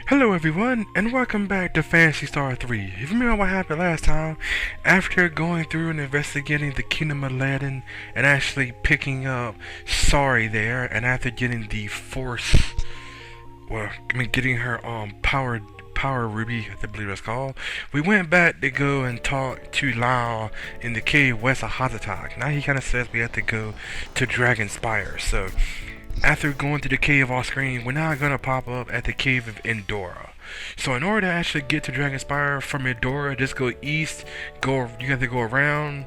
Hello everyone, and welcome back to Phantasy Star 3. If you remember what happened last time, after going through and investigating the Kingdom of Aladdin, and actually picking up Sari there, and after getting the Force, getting her Power Ruby, I believe it's called, we went back to go and talk to Lao in the cave west of Hazatak. Now he kind of says we have to go to Dragonspire, so after going to the cave off screen, we're now gonna pop up at the cave of Endora. So in order to actually get to Dragonspire from Endora, just go east, you have to go around,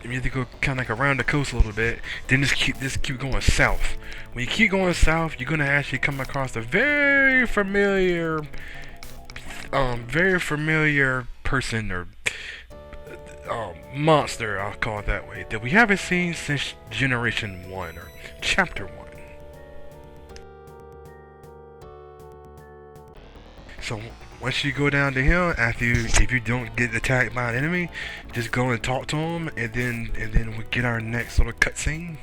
you have to go kind of like around the coast a little bit, then just keep going south. When you keep going south, you're gonna actually come across a very familiar person or monster, I'll call it that way, that we haven't seen since Generation 1 or Chapter 1. So once you go down to him, if you don't get attacked by an enemy, just go and talk to him, and then we get our next little cutscene.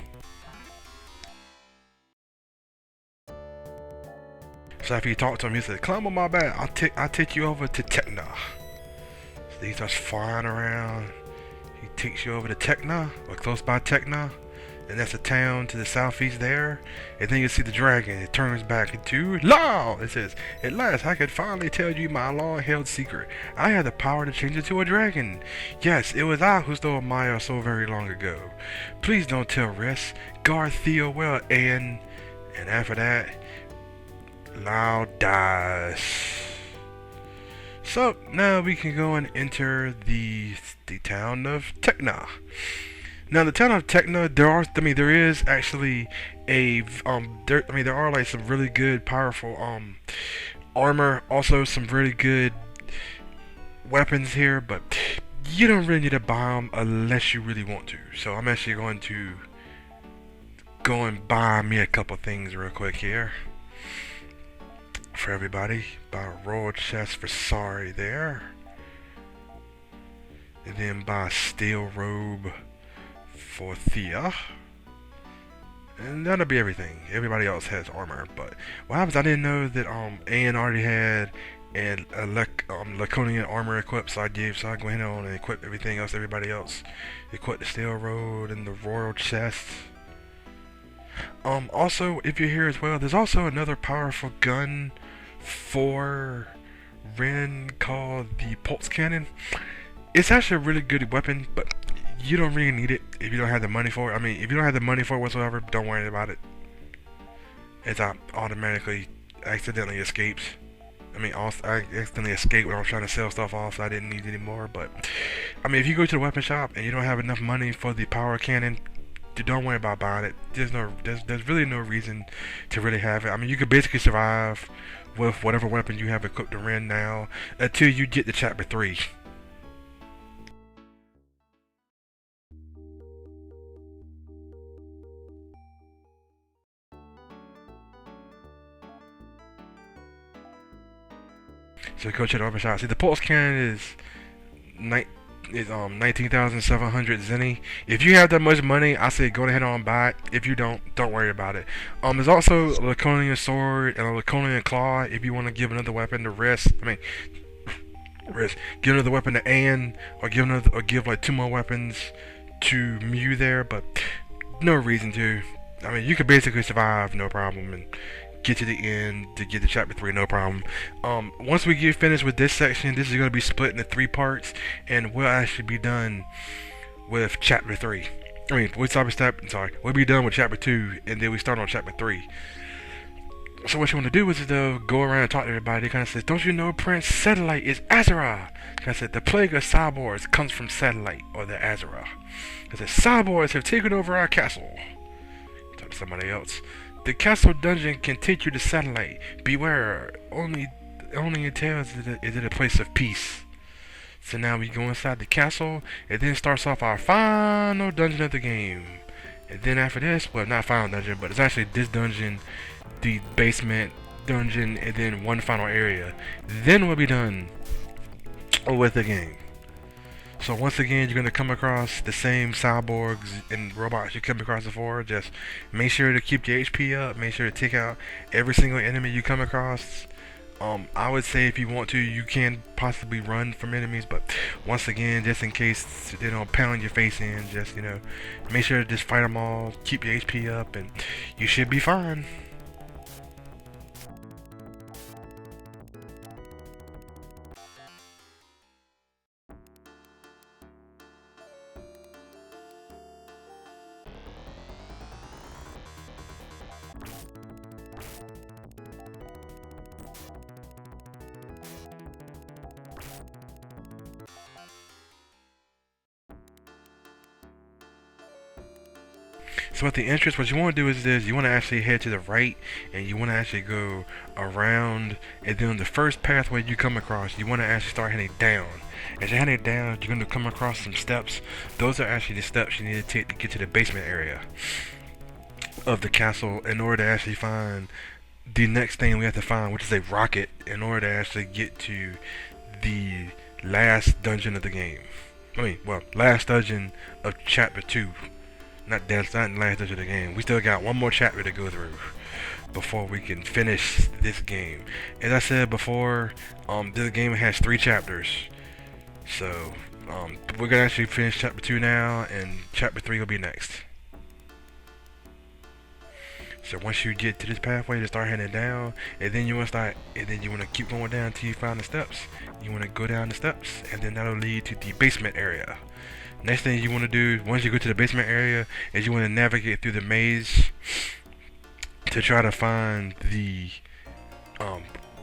So after you talk to him, he says, "Climb on my back. I'll take you over to Tekna." So he starts flying around. He takes you over to Tekna, or close by Tekna, and that's a town to the southeast there. And then you see the dragon. It turns back into Law. It says, "At last, I could finally tell you my long-held secret. I had the power to change into a dragon. Yes, it was I who stole Maya so very long ago. Please don't tell Riss. Guard Theo well, and after that, Lao dies." So now we can go and enter the town of Tekna. Now, the town of Tekna, there is actually there are like some really good, powerful armor, also some really good weapons here, but you don't really need to buy them unless you really want to. So I'm actually going to go and buy me a couple things real quick here for everybody. Buy a royal chest for Sari there, and then buy a steel robe for Thea, and that'll be everything. Everybody else has armor, but what happens, I didn't know that Anne already had a Laconian armor equipped, so I go ahead and equip everything else. Everybody else equip the steel robe and the royal chest. Also, if you're here as well, there's also another powerful gun for Ren called the pulse cannon. It's actually a really good weapon, but you don't really need it if you don't have the money for it. I mean, if you don't have the money for it whatsoever, don't worry about it. It automatically accidentally escapes. I accidentally escaped when I was trying to sell stuff off, so I didn't need it anymore. But I mean, if you go to the weapon shop and you don't have enough money for the power cannon, don't worry about buying it. There's really no reason to really have it. I mean, you could basically survive with whatever weapon you have equipped to Ren now until you get to Chapter 3. So go check the weapon shop. See, the pulse cannon is 19,700 zenny. If you have that much money, I say go ahead and buy it. If you don't worry about it. There's also a Laconian sword and a Laconian claw. If you want to give another weapon to give another weapon to Anne, or give like 2 more weapons to Mew there, but no reason to. I mean, you could basically survive no problem and get to the end to get to Chapter 3 no problem. Once we get finished with this section, this is going to be split into 3 parts, and we'll actually be done with Chapter 3. We'll be done with Chapter 2, and then we start on Chapter 3. So what you want to do is go around and talk to everybody. They kind of says, "Don't you know Prince Satellite is Azura?" Kind of said, "The plague of cyborgs comes from Satellite, or the Azura." I said, "Cyborgs have taken over our castle." Talk to somebody else. "The castle dungeon can take you to Satellite. Beware, only until is it a place of peace." So now we go inside the castle, and then starts off our final dungeon of the game. And then after this, well, not final dungeon, but it's actually this dungeon, the basement dungeon, and then one final area. Then we'll be done with the game. So once again, you're going to come across the same cyborgs and robots you come across before. Just make sure to keep your HP up. Make sure to take out every single enemy you come across. I would say if you want to, you can possibly run from enemies, but once again, just in case they don't pound your face in, just make sure to just fight them all, keep your HP up, and you should be fine. So at the entrance, what you want to do is this: you want to actually head to the right, and you want to actually go around, and then the first pathway you come across, you want to actually start heading down. As you're heading down, you're going to come across some steps. Those are actually the steps you need to take to get to the basement area of the castle in order to actually find the next thing we have to find, which is a rocket, in order to actually get to the last dungeon of the game. Last dungeon of chapter 2. That's not the last dungeon of the game. We still got one more chapter to go through before we can finish this game. As I said before, this game has 3 chapters. So, we're gonna actually finish chapter 2 now, and chapter 3 will be next. So once you get to this pathway, to start heading down, and then you want to keep going down until you find the steps. You want to go down the steps, and then that'll lead to the basement area. Next thing you want to do, once you go to the basement area, is you want to navigate through the maze to try to find the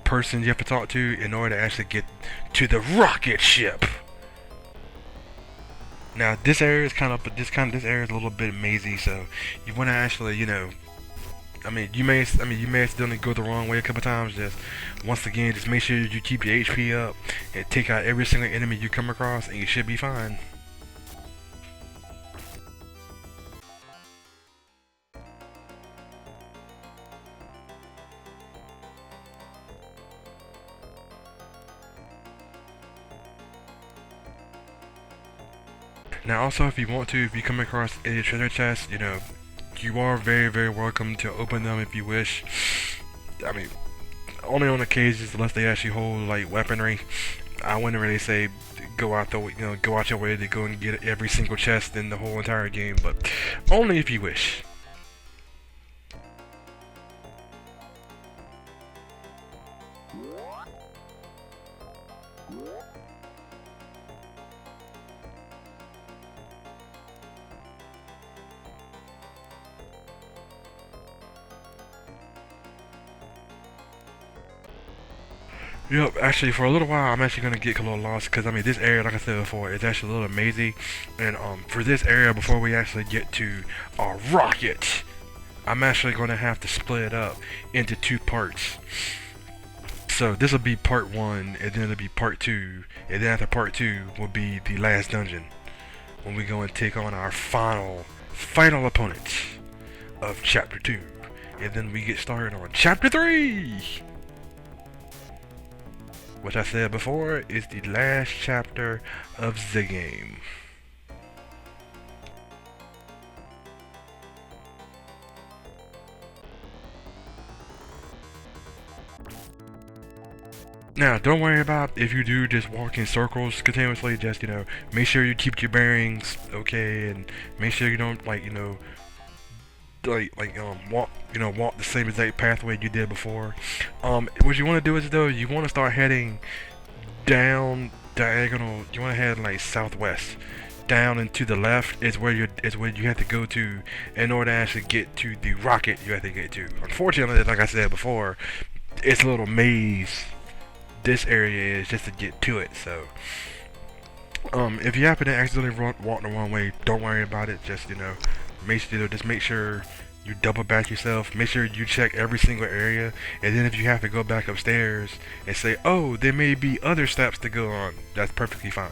person you have to talk to in order to actually get to the rocket ship. Now this area is this area is a little bit mazy, so you want to actually, you may accidentally go the wrong way a couple times. Just once again, just make sure you keep your HP up and take out every single enemy you come across, and you should be fine. Now also, if you want to, if you come across any treasure chests, you are very, very welcome to open them if you wish. Only on occasions, unless they actually hold like weaponry. I wouldn't really say go out your way to go and get every single chest in the whole entire game, but only if you wish. Yep, actually, for a little while, I'm actually gonna get a little lost because this area, like I said before, is actually a little mazy. And for this area, before we actually get to our rocket, I'm actually gonna have to split it up into 2 parts. So this will be part 1, and then it'll be part 2, and then after part 2 will be the last dungeon, when we go and take on our final opponent of chapter 2, and then we get started on chapter 3. Which I said before is the last chapter of the game. Now, don't worry about if you do just walk in circles continuously. Just make sure you keep your bearings okay, and make sure you don't walk the same exact pathway you did before. What you want to do is though, you want to start heading down diagonal. You want to head like southwest, down and to the left is where you have to go to in order to actually get to the rocket you have to get to. Unfortunately, like I said before, it's a little maze. This area is just to get to it. So, if you happen to accidentally walk the wrong way, don't worry about it. Just make sure you double back yourself. Make sure you check every single area, and then if you have to go back upstairs and say, "Oh, there may be other steps to go on," that's perfectly fine.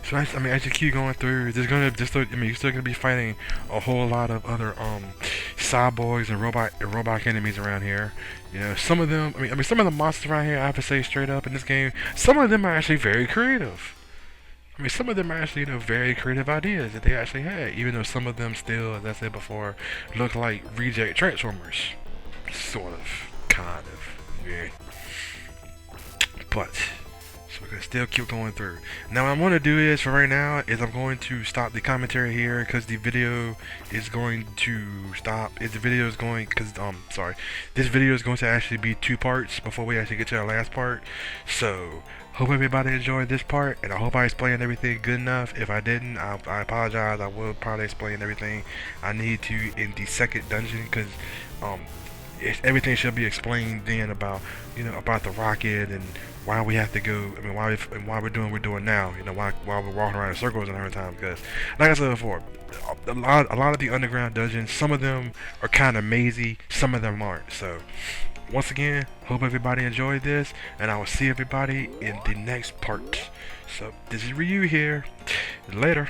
So I mean, as you keep going through, you're still gonna be fighting a whole lot of other cyborgs and robot enemies around here. You know, some of them, some of the monsters around here, I have to say straight up in this game, some of them are actually very creative. I mean, some of them are actually, very creative ideas that they actually had, even though some of them still, as I said before, look like reject Transformers. Sort of, kind of, yeah. But so we're gonna still keep going through. Now what I'm gonna do is, for right now, is I'm going to stop the commentary here because the video is going to stop. Is the video is going because sorry, this video is going to actually be 2 parts before we actually get to our last part. So hope everybody enjoyed this part, and I hope I explained everything good enough. If I didn't, I apologize. I will probably explain everything I need to in the second dungeon because everything should be explained then about about the rocket and why we have to go. I mean, why we're doing what we're doing now. Why we're walking around in circles and every time. Because, like I said before, a lot of the underground dungeons, some of them are kind of mazy, some of them aren't. So, once again, hope everybody enjoyed this, and I will see everybody in the next part. So, this is Ryu here. Later.